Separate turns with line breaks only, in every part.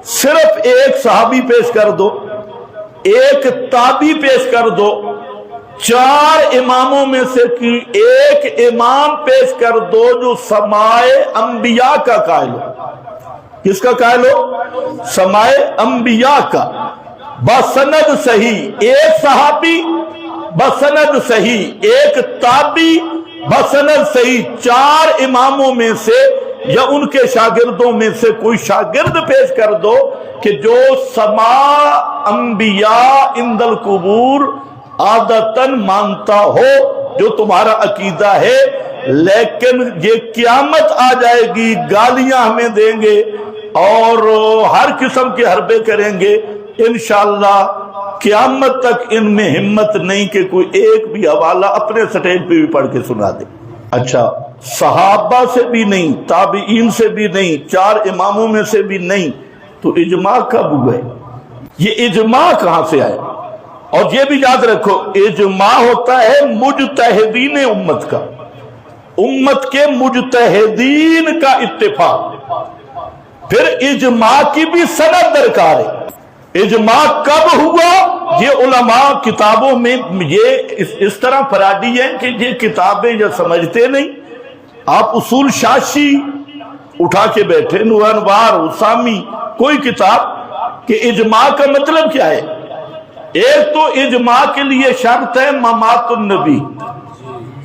صرف ایک صحابی پیش کر دو، ایک تابعی پیش کر دو، 4 اماموں میں سے کی ایک امام پیش کر دو جو سماع انبیاء کا قائل ہو۔ کس کا قائل ہو؟ سماع انبیاء کا، بسند صحیح ایک صحابی، بسند صحیح ایک تابعی، بسند صحیح 4 اماموں میں سے یا ان کے شاگردوں میں سے کوئی شاگرد پیش کر دو کہ جو سماع انبیاء عند القبور عادتاً مانتا ہو، جو تمہارا عقیدہ ہے، لیکن یہ قیامت آ جائے گی، گالیاں ہمیں دیں گے اور ہر قسم کے حربے کریں گے، انشاءاللہ قیامت تک ان میں ہمت نہیں کہ کوئی ایک بھی حوالہ اپنے سٹیج پہ بھی پڑھ کے سنا دے۔ اچھا، صحابہ سے بھی نہیں، تابعین سے بھی نہیں، 4 اماموں میں سے بھی نہیں، تو اجماع کب ہوئے؟ یہ اجماع کہاں سے آئے؟ اور یہ بھی یاد رکھو، اجماع ہوتا ہے مجتہدین امت کا، امت کے مجتہدین کا اتفاق۔ پھر اجماع کی بھی سند درکار ہے۔ اجماع کب ہوا؟ یہ علماء کتابوں میں یہ اس طرح فرادی ہیں کہ یہ کتابیں جو سمجھتے نہیں۔ آپ اصول شاشی اٹھا کے بیٹھے، نور انوار، اسامی، کوئی کتاب کہ اجماع کا مطلب کیا ہے؟ ایک تو اجماع کے لیے شرط ہے ممات النبی،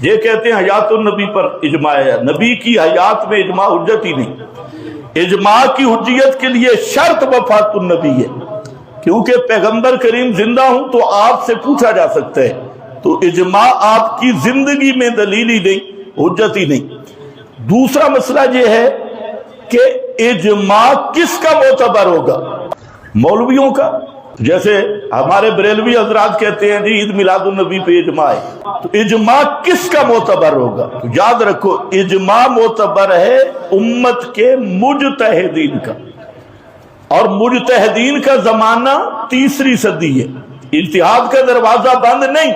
یہ کہتے ہیں حیات النبی پر اجماع ہے، نبی کی حیات میں اجماع حجت ہی نہیں۔ اجماع کی حجیت کے لیے شرط وفات النبی ہے، کیونکہ پیغمبر کریم زندہ ہوں تو آپ سے پوچھا جا سکتا ہے، تو اجماع آپ کی زندگی میں دلیل ہی نہیں، حجت ہی نہیں۔ دوسرا مسئلہ یہ ہے کہ اجماع کس کا معتبر ہوگا؟ مولویوں کا؟ جیسے ہمارے بریلوی حضرات کہتے ہیں جی عید میلاد النبی پہ اجماع ہے، تو اجماع کس کا معتبر ہوگا؟ تو یاد رکھو، اجماع معتبر ہے امت کے مجتہدین کا، اور مجتہدین کا زمانہ 3 صدی ہے۔ اجتہاد کا دروازہ بند نہیں،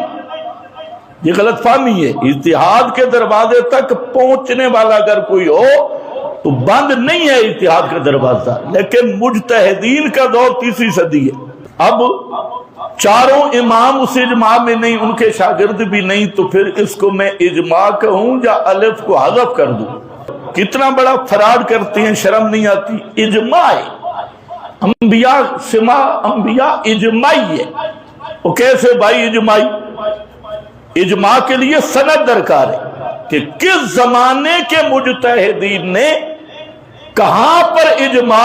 یہ غلط فہمی ہے۔ اجتہاد کے دروازے تک پہنچنے والا اگر کوئی ہو تو بند نہیں ہے اجتہاد کا دروازہ، لیکن مجتہدین کا دور 3 صدی ہے۔ اب 4 امام اس اجماع میں نہیں، ان کے شاگرد بھی نہیں، تو پھر اس کو میں اجماع کہوں یا الف کو حذف کر دوں؟ کتنا بڑا فراڈ کرتے ہیں، شرم نہیں آتی۔ اجماع انبیاء، سماع انبیاء اجماعی ہے۔ وہ کیسے بھائی اجماعی؟ اجماع کے لیے سند درکار ہے کہ کس زمانے کے مجتہدین نے کہاں پر اجماع